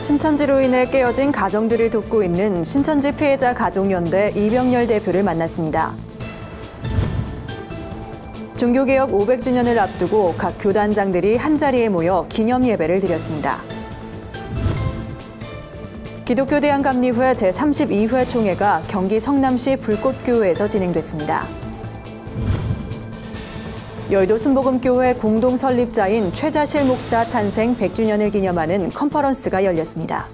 신천지로 인해 깨어진 가정들을 돕고 있는 신천지 피해자 가족연대 이병렬 대표를 만났습니다. 종교개혁 500주년을 앞두고 각 교단장들이 한자리에 모여 기념 예배를 드렸습니다. 기독교 대한감리회 제32회 총회가 경기 성남시 불꽃교회에서 진행됐습니다. 여의도 순복음교회 공동 설립자인 최자실 목사 탄생 100주년을 기념하는 컨퍼런스가 열렸습니다.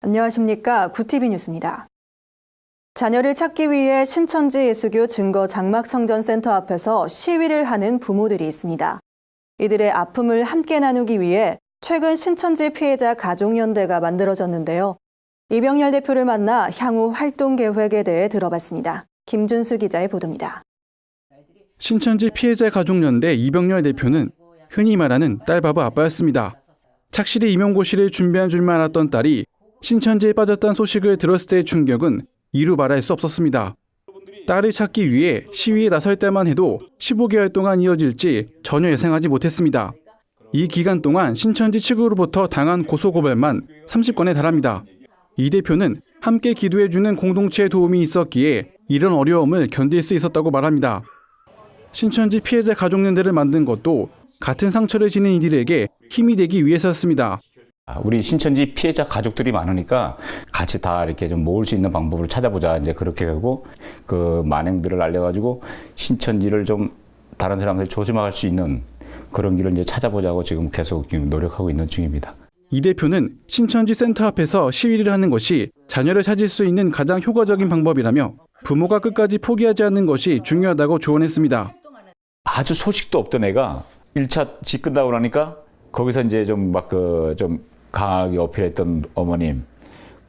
안녕하십니까. 구티비 뉴스입니다. 자녀를 찾기 위해 신천지 예수교 증거 장막성전센터 앞에서 시위를 하는 부모들이 있습니다. 이들의 아픔을 함께 나누기 위해 최근 신천지 피해자 가족연대가 만들어졌는데요. 이병렬 대표를 만나 향후 활동 계획에 대해 들어봤습니다. 김준수 기자의 보도입니다. 신천지 피해자 가족연대 이병렬 대표는 흔히 말하는 딸바보 아빠였습니다. 착실히 임용고시를 준비한 줄만 알았던 딸이 신천지에 빠졌다는 소식을 들었을 때의 충격은 이루 말할 수 없었습니다. 딸을 찾기 위해 시위에 나설 때만 해도 15개월 동안 이어질지 전혀 예상하지 못했습니다. 이 기간 동안 신천지 측으로부터 당한 고소고발만 30건에 달합니다. 이 대표는 함께 기도해주는 공동체의 도움이 있었기에 이런 어려움을 견딜 수 있었다고 말합니다. 신천지 피해자 가족연대를 만든 것도 같은 상처를 지닌 이들에게 힘이 되기 위해서였습니다. 우리 신천지 피해자 가족들이 많으니까 같이 다 이렇게 좀 모을 수 있는 방법을 찾아보자. 이제 그렇게 하고 그 만행들을 알려가지고 신천지를 좀 다른 사람들이 조심할 수 있는 그런 길을 이제 찾아보자고 지금 계속 노력하고 있는 중입니다. 이 대표는 신천지 센터 앞에서 시위를 하는 것이 자녀를 찾을 수 있는 가장 효과적인 방법이라며 부모가 끝까지 포기하지 않는 것이 중요하다고 조언했습니다. 아주 소식도 없던 애가 1차 집 끝나고 나니까 거기서 이제 좀 강하게 어필했던 어머님.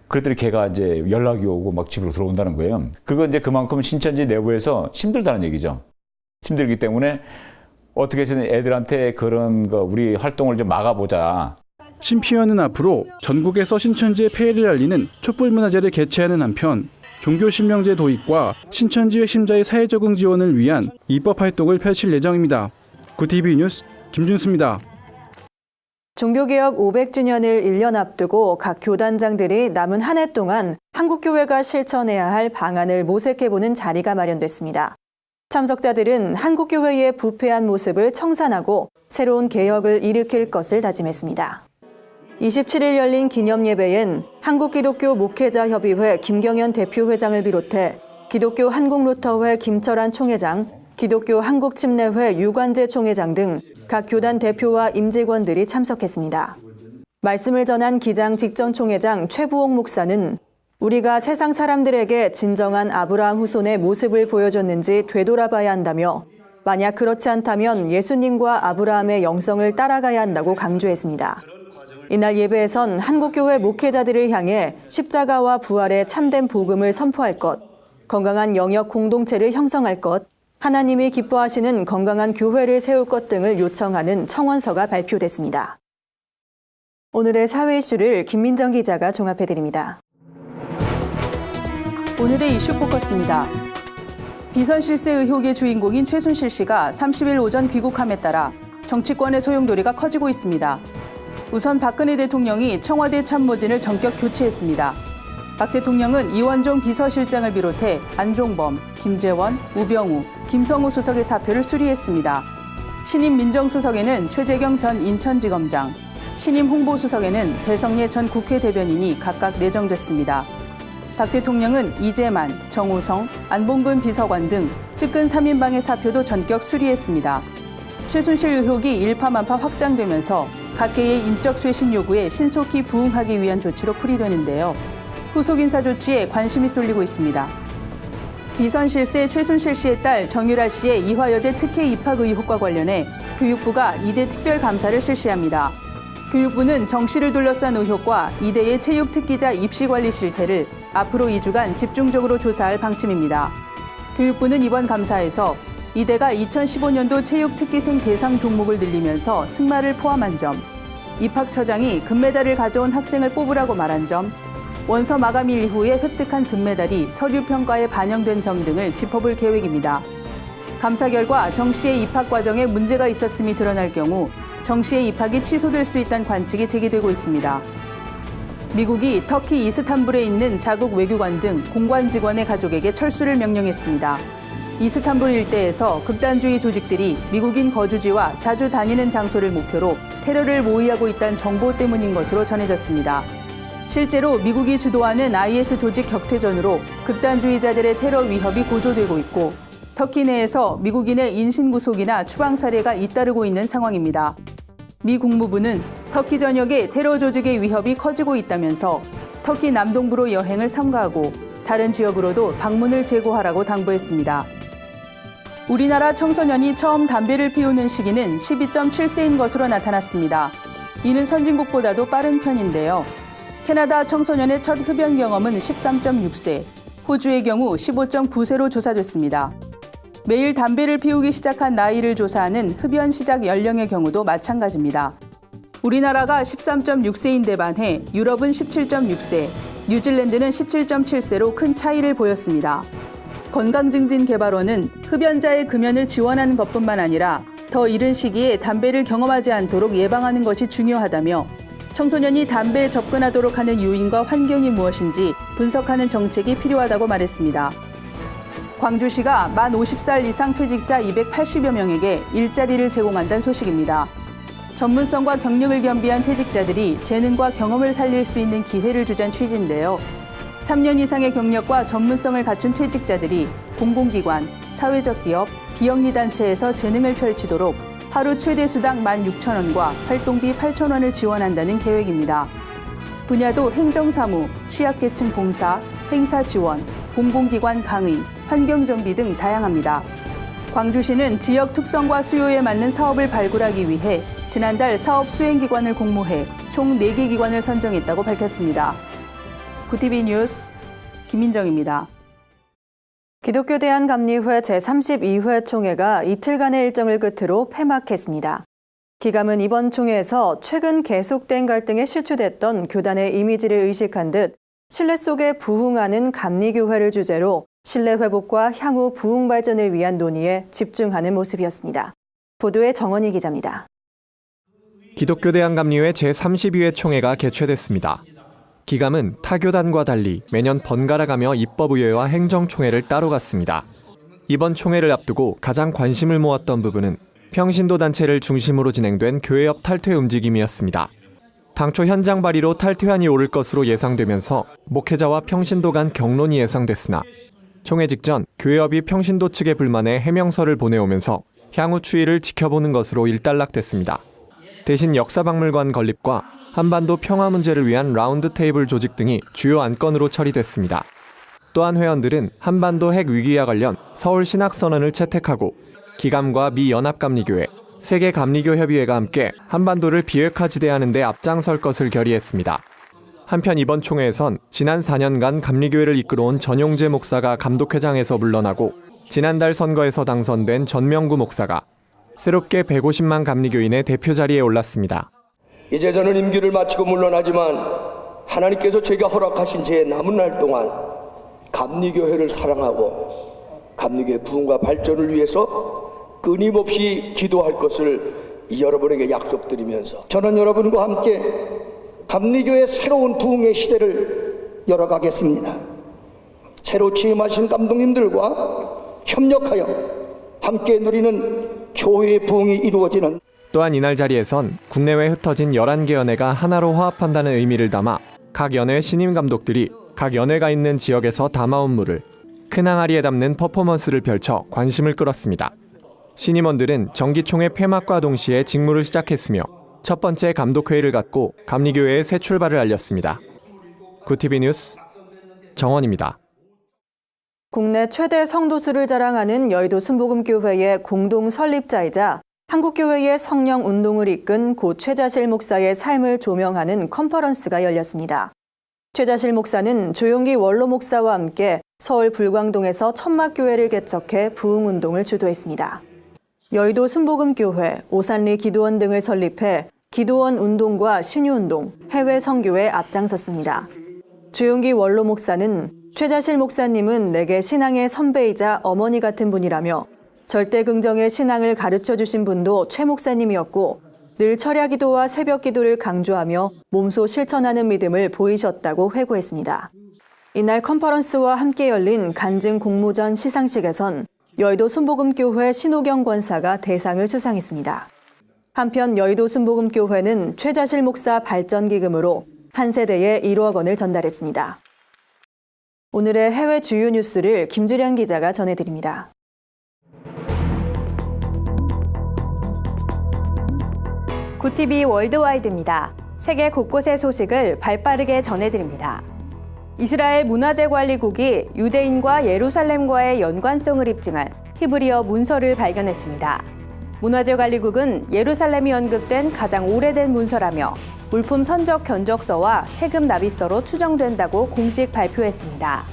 그랬더니 걔가 이제 연락이 오고 막 집으로 들어온다는 거예요. 그건 이제 그만큼 신천지 내부에서 힘들다는 얘기죠. 힘들기 때문에 어떻게 해서든 애들한테 그런 거 우리 활동을 좀 막아보자. 심피원은 앞으로 전국에서 신천지의 폐해를 알리는 촛불문화제를 개최하는 한편 종교신명제 도입과 신천지 핵심자의 사회적응 지원을 위한 입법 활동을 펼칠 예정입니다. 구티비 뉴스 김준수입니다. 종교개혁 500주년을 1년 앞두고 각 교단장들이 남은 한 해 동안 한국교회가 실천해야 할 방안을 모색해보는 자리가 마련됐습니다. 참석자들은 한국교회의 부패한 모습을 청산하고 새로운 개혁을 일으킬 것을 다짐했습니다. 27일 열린 기념예배엔 한국기독교 목회자협의회 김경현 대표회장을 비롯해 기독교 한국루터회 김철환 총회장, 기독교 한국침례회 유관재 총회장 등 각 교단 대표와 임직원들이 참석했습니다. 말씀을 전한 기장 직전 총회장 최부옥 목사는 우리가 세상 사람들에게 진정한 아브라함 후손의 모습을 보여줬는지 되돌아봐야 한다며 만약 그렇지 않다면 예수님과 아브라함의 영성을 따라가야 한다고 강조했습니다. 이날 예배에선 한국교회 목회자들을 향해 십자가와 부활의 참된 복음을 선포할 것, 건강한 영역 공동체를 형성할 것, 하나님이 기뻐하시는 건강한 교회를 세울 것 등을 요청하는 청원서가 발표됐습니다. 오늘의 사회 이슈를 김민정 기자가 종합해드립니다. 오늘의 이슈 포커스입니다. 비선 실세 의혹의 주인공인 최순실 씨가 30일 오전 귀국함에 따라 정치권의 소용돌이가 커지고 있습니다. 우선 박근혜 대통령이 청와대 참모진을 전격 교체했습니다. 박 대통령은 이원종 비서실장을 비롯해 안종범, 김재원, 우병우, 김성우 수석의 사표를 수리했습니다. 신임 민정수석에는 최재경 전 인천지검장, 신임 홍보수석에는 배성례 전 국회 대변인이 각각 내정됐습니다. 박 대통령은 이재만, 정호성, 안봉근 비서관 등 측근 3인방의 사표도 전격 수리했습니다. 최순실 의혹이 일파만파 확장되면서 각계의 인적 쇄신 요구에 신속히 부응하기 위한 조치로 풀이되는데요. 후속 인사 조치에 관심이 쏠리고 있습니다. 비선 실세 최순실 씨의 딸 정유라 씨의 이화여대 특혜 입학 의혹과 관련해 교육부가 이대 특별감사를 실시합니다. 교육부는 정 씨를 둘러싼 의혹과 이대의 체육 특기자 입시 관리 실태를 앞으로 2주간 집중적으로 조사할 방침입니다. 교육부는 이번 감사에서 이대가 2015년도 체육 특기생 대상 종목을 늘리면서 승마를 포함한 점, 입학처장이 금메달을 가져온 학생을 뽑으라고 말한 점, 원서 마감일 이후에 획득한 금메달이 서류 평가에 반영된 점 등을 짚어볼 계획입니다. 감사 결과 정 씨의 입학 과정에 문제가 있었음이 드러날 경우 정 씨의 입학이 취소될 수 있다는 관측이 제기되고 있습니다. 미국이 터키 이스탄불에 있는 자국 외교관 등 공관 직원의 가족에게 철수를 명령했습니다. 이스탄불 일대에서 극단주의 조직들이 미국인 거주지와 자주 다니는 장소를 목표로 테러를 모의하고 있다는 정보 때문인 것으로 전해졌습니다. 실제로 미국이 주도하는 IS 조직 격퇴전으로 극단주의자들의 테러 위협이 고조되고 있고 터키 내에서 미국인의 인신구속이나 추방 사례가 잇따르고 있는 상황입니다. 미 국무부는 터키 전역에 테러 조직의 위협이 커지고 있다면서 터키 남동부로 여행을 삼가하고 다른 지역으로도 방문을 재고하라고 당부했습니다. 우리나라 청소년이 처음 담배를 피우는 시기는 12.7세인 것으로 나타났습니다. 이는 선진국보다도 빠른 편인데요. 캐나다 청소년의 첫 흡연 경험은 13.6세, 호주의 경우 15.9세로 조사됐습니다. 매일 담배를 피우기 시작한 나이를 조사하는 흡연 시작 연령의 경우도 마찬가지입니다. 우리나라가 13.6세인데 반해 유럽은 17.6세, 뉴질랜드는 17.7세로 큰 차이를 보였습니다. 건강증진개발원은 흡연자의 금연을 지원하는 것뿐만 아니라 더 이른 시기에 담배를 경험하지 않도록 예방하는 것이 중요하다며 청소년이 담배에 접근하도록 하는 요인과 환경이 무엇인지 분석하는 정책이 필요하다고 말했습니다. 광주시가 만 50살 이상 퇴직자 280여 명에게 일자리를 제공한다는 소식입니다. 전문성과 경력을 겸비한 퇴직자들이 재능과 경험을 살릴 수 있는 기회를 주자는 취지인데요. 3년 이상의 경력과 전문성을 갖춘 퇴직자들이 공공기관, 사회적 기업, 비영리 단체에서 재능을 펼치도록 하루 최대 수당 16,000원과 활동비 8,000원을 지원한다는 계획입니다. 분야도 행정사무, 취약계층 봉사, 행사 지원, 공공기관 강의, 환경정비 등 다양합니다. 광주시는 지역 특성과 수요에 맞는 사업을 발굴하기 위해 지난달 사업 수행기관을 공모해 총 4개 기관을 선정했다고 밝혔습니다. 구티비 뉴스 김민정입니다. 기독교 대한감리회 제32회 총회가 이틀간의 일정을 끝으로 폐막했습니다. 기감은 이번 총회에서 최근 계속된 갈등에 실추됐던 교단의 이미지를 의식한 듯 신뢰 속에 부흥하는 감리교회를 주제로 신뢰 회복과 향후 부흥 발전을 위한 논의에 집중하는 모습이었습니다. 보도에 정원희 기자입니다. 기독교 대한감리회 제32회 총회가 개최됐습니다. 기감은 타교단과 달리 매년 번갈아가며 입법의회와 행정총회를 따로 갖습니다. 이번 총회를 앞두고 가장 관심을 모았던 부분은 평신도 단체를 중심으로 진행된 교회협 탈퇴 움직임이었습니다. 당초 현장 발의로 탈퇴안이 오를 것으로 예상되면서 목회자와 평신도 간 격론이 예상됐으나 총회 직전 교회협이 평신도 측의 불만에 해명서를 보내오면서 향후 추이를 지켜보는 것으로 일단락됐습니다. 대신 역사박물관 건립과 한반도 평화 문제를 위한 라운드 테이블 조직 등이 주요 안건으로 처리됐습니다. 또한 회원들은 한반도 핵 위기와 관련 서울 신학선언을 채택하고 기감과 미 연합감리교회, 세계감리교협의회가 함께 한반도를 비핵화지대하는 데 앞장설 것을 결의했습니다. 한편 이번 총회에선 지난 4년간 감리교회를 이끌어온 전용재 목사가 감독회장에서 물러나고 지난달 선거에서 당선된 전명구 목사가 새롭게 150만 감리교인의 대표 자리에 올랐습니다. 이제 저는 임기를 마치고 물러나지만 하나님께서 제가 허락하신 제 남은 날 동안 감리교회를 사랑하고 감리교회 부흥과 발전을 위해서 끊임없이 기도할 것을 여러분에게 약속드리면서 저는 여러분과 함께 감리교회의 새로운 부흥의 시대를 열어가겠습니다. 새로 취임하신 감독님들과 협력하여 함께 누리는 교회의 부흥이 이루어지는 또한 이날 자리에선 국내외 흩어진 11개 연회가 하나로 화합한다는 의미를 담아 각 연회 신임 감독들이 각 연회가 있는 지역에서 담아온 물을 큰 항아리에 담는 퍼포먼스를 펼쳐 관심을 끌었습니다. 신임원들은 정기총회 폐막과 동시에 직무를 시작했으며 첫 번째 감독회의를 갖고 감리교회의 새 출발을 알렸습니다. 구티비 뉴스 정원입니다. 국내 최대 성도수를 자랑하는 여의도 순복음교회의 공동 설립자이자 한국교회의 성령 운동을 이끈 고 최자실 목사의 삶을 조명하는 컨퍼런스가 열렸습니다. 최자실 목사는 조용기 원로 목사와 함께 서울 불광동에서 천막교회를 개척해 부흥운동을 주도했습니다. 여의도 순복음교회, 오산리 기도원 등을 설립해 기도원 운동과 신유운동, 해외 선교에 앞장섰습니다. 조용기 원로 목사는 최자실 목사님은 내게 신앙의 선배이자 어머니 같은 분이라며 절대 긍정의 신앙을 가르쳐 주신 분도 최 목사님이었고 늘 철야 기도와 새벽 기도를 강조하며 몸소 실천하는 믿음을 보이셨다고 회고했습니다. 이날 컨퍼런스와 함께 열린 간증 공모전 시상식에선 여의도 순복음교회 신호경 권사가 대상을 수상했습니다. 한편 여의도 순복음교회는 최자실 목사 발전기금으로 한 세대에 1억 원을 전달했습니다. 오늘의 해외 주요 뉴스를 김주련 기자가 전해드립니다. 굿TV 월드와이드입니다. 세계 곳곳의 소식을 발빠르게 전해드립니다. 이스라엘 문화재관리국이 유대인과 예루살렘과의 연관성을 입증한 히브리어 문서를 발견했습니다. 문화재관리국은 예루살렘이 언급된 가장 오래된 문서라며 물품 선적 견적서와 세금 납입서로 추정된다고 공식 발표했습니다.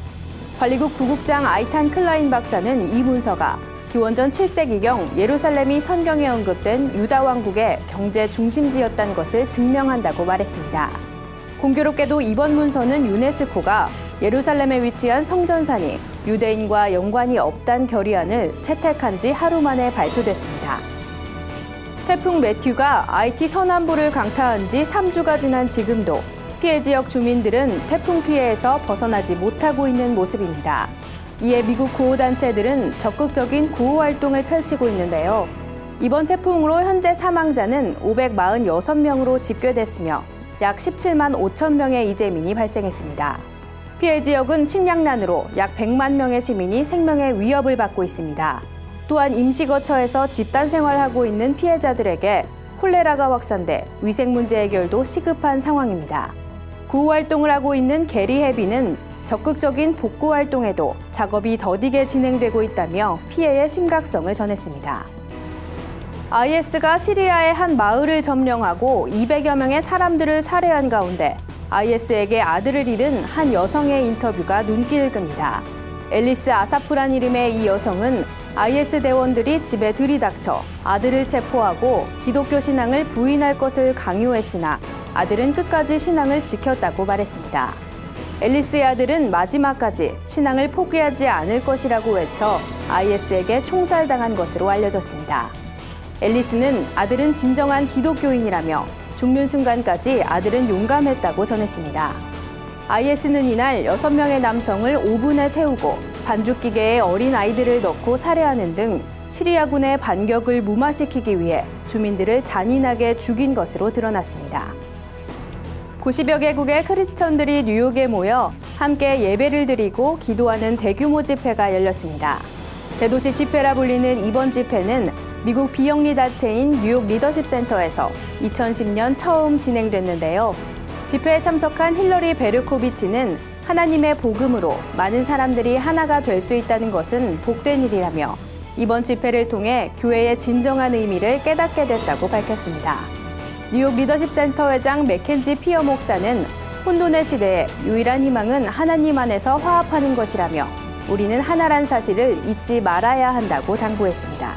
관리국 부국장 아이탄 클라인 박사는 이 문서가 기원전 7세기경 예루살렘이 성경에 언급된 유다 왕국의 경제 중심지였다는 것을 증명한다고 말했습니다. 공교롭게도 이번 문서는 유네스코가 예루살렘에 위치한 성전산이 유대인과 연관이 없다는 결의안을 채택한 지 하루 만에 발표됐습니다. 태풍 매튜가 아이티 서남부를 강타한 지 3주가 지난 지금도 피해 지역 주민들은 태풍 피해에서 벗어나지 못하고 있는 모습입니다. 이에 미국 구호단체들은 적극적인 구호 활동을 펼치고 있는데요. 이번 태풍으로 현재 사망자는 546명으로 집계됐으며 약 17만 5천 명의 이재민이 발생했습니다. 피해 지역은 식량난으로 약 100만 명의 시민이 생명의 위협을 받고 있습니다. 또한 임시거처에서 집단 생활하고 있는 피해자들에게 콜레라가 확산돼 위생 문제 해결도 시급한 상황입니다. 구호 활동을 하고 있는 게리 해비는 적극적인 복구 활동에도 작업이 더디게 진행되고 있다며 피해의 심각성을 전했습니다. IS가 시리아의 한 마을을 점령하고 200여 명의 사람들을 살해한 가운데 IS에게 아들을 잃은 한 여성의 인터뷰가 눈길을 끕니다. 앨리스 아사프란 이름의 이 여성은 IS 대원들이 집에 들이닥쳐 아들을 체포하고 기독교 신앙을 부인할 것을 강요했으나 아들은 끝까지 신앙을 지켰다고 말했습니다. 앨리스의 아들은 마지막까지 신앙을 포기하지 않을 것이라고 외쳐 IS에게 총살당한 것으로 알려졌습니다. 앨리스는 아들은 진정한 기독교인이라며 죽는 순간까지 아들은 용감했다고 전했습니다. IS는 이날 6명의 남성을 오븐에 태우고 반죽기계에 어린 아이들을 넣고 살해하는 등 시리아군의 반격을 무마시키기 위해 주민들을 잔인하게 죽인 것으로 드러났습니다. 90여 개국의 크리스천들이 뉴욕에 모여 함께 예배를 드리고 기도하는 대규모 집회가 열렸습니다. 대도시 집회라 불리는 이번 집회는 미국 비영리 단체인 뉴욕 리더십 센터에서 2010년 처음 진행됐는데요. 집회에 참석한 힐러리 베르코비치는 하나님의 복음으로 많은 사람들이 하나가 될 수 있다는 것은 복된 일이라며 이번 집회를 통해 교회의 진정한 의미를 깨닫게 됐다고 밝혔습니다. 뉴욕 리더십 센터 회장 맥켄지 피어 목사는 혼돈의 시대에 유일한 희망은 하나님 안에서 화합하는 것이라며 우리는 하나란 사실을 잊지 말아야 한다고 당부했습니다.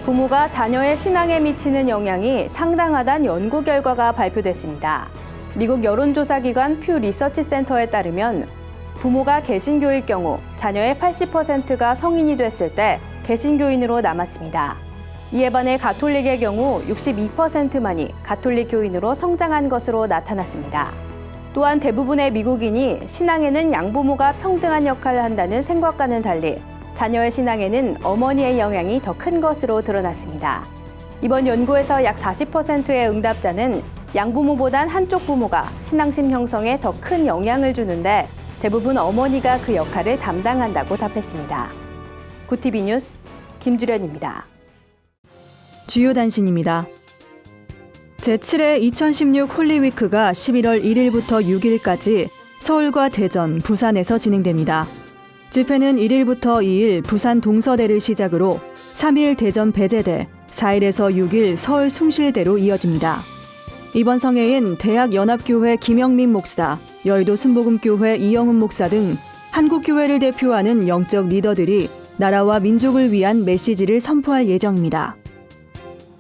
부모가 자녀의 신앙에 미치는 영향이 상당하다는 연구 결과가 발표됐습니다. 미국 여론조사기관 퓨 리서치 센터에 따르면 부모가 개신교일 경우 자녀의 80%가 성인이 됐을 때 개신교인으로 남았습니다. 이에 반해 가톨릭의 경우 62%만이 가톨릭 교인으로 성장한 것으로 나타났습니다. 또한 대부분의 미국인이 신앙에는 양부모가 평등한 역할을 한다는 생각과는 달리 자녀의 신앙에는 어머니의 영향이 더 큰 것으로 드러났습니다. 이번 연구에서 약 40%의 응답자는 양부모보단 한쪽 부모가 신앙심 형성에 더 큰 영향을 주는데 대부분 어머니가 그 역할을 담당한다고 답했습니다. 굿TV 뉴스 김주련입니다. 주요 단신입니다. 제7회 2016 홀리위크가 11월 1일부터 6일까지 서울과 대전, 부산에서 진행됩니다. 집회는 1일부터 2일 부산 동서대를 시작으로 3일 대전 배재대, 4일에서 6일 서울 숭실대로 이어집니다. 이번 성회엔 대학연합교회 김영민 목사, 여의도 순복음교회 이영훈 목사 등 한국교회를 대표하는 영적 리더들이 나라와 민족을 위한 메시지를 선포할 예정입니다.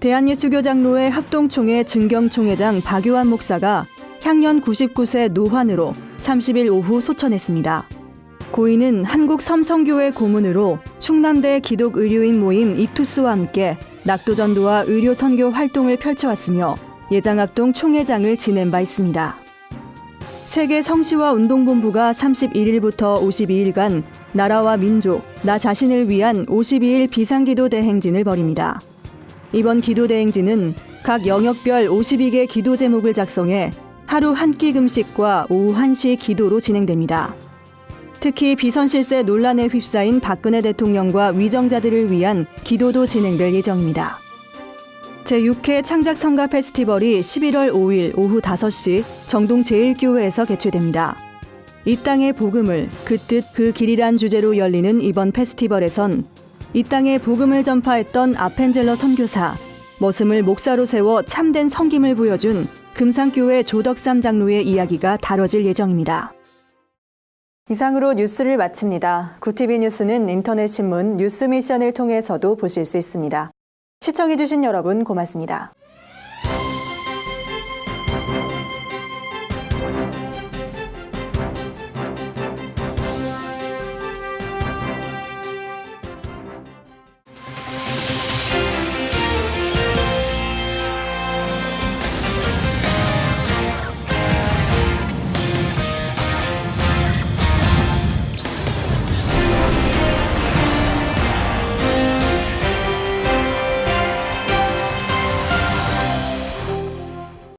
대한예수교 장로회 합동총회 증경총회장 박요한 목사가 향년 99세 노환으로 30일 오후 소천했습니다. 고인은 한국섬성교회 고문으로 충남대 기독의료인 모임 이투스와 함께 낙도전도와 의료 선교 활동을 펼쳐왔으며 예장합동 총회장을 지낸 바 있습니다. 세계 성시와 운동본부가 31일부터 52일간 나라와 민족, 나 자신을 위한 52일 비상기도 대행진을 벌입니다. 이번 기도 대행진은 각 영역별 52개 기도 제목을 작성해 하루 한 끼 금식과 오후 1시 기도로 진행됩니다. 특히 비선실세 논란에 휩싸인 박근혜 대통령과 위정자들을 위한 기도도 진행될 예정입니다. 제6회 창작성가 페스티벌이 11월 5일 오후 5시 정동 제1교회에서 개최됩니다. 이 땅의 복음을 그 뜻 그 길이란 주제로 열리는 이번 페스티벌에선 이 땅에 복음을 전파했던 아펜젤러 선교사, 머슴을 목사로 세워 참된 섬김을 보여준 금산교회 조덕삼 장로의 이야기가 다뤄질 예정입니다. 이상으로 뉴스를 마칩니다. 구티비 뉴스는 인터넷 신문 뉴스 미션을 통해서도 보실 수 있습니다. 시청해주신 여러분 고맙습니다.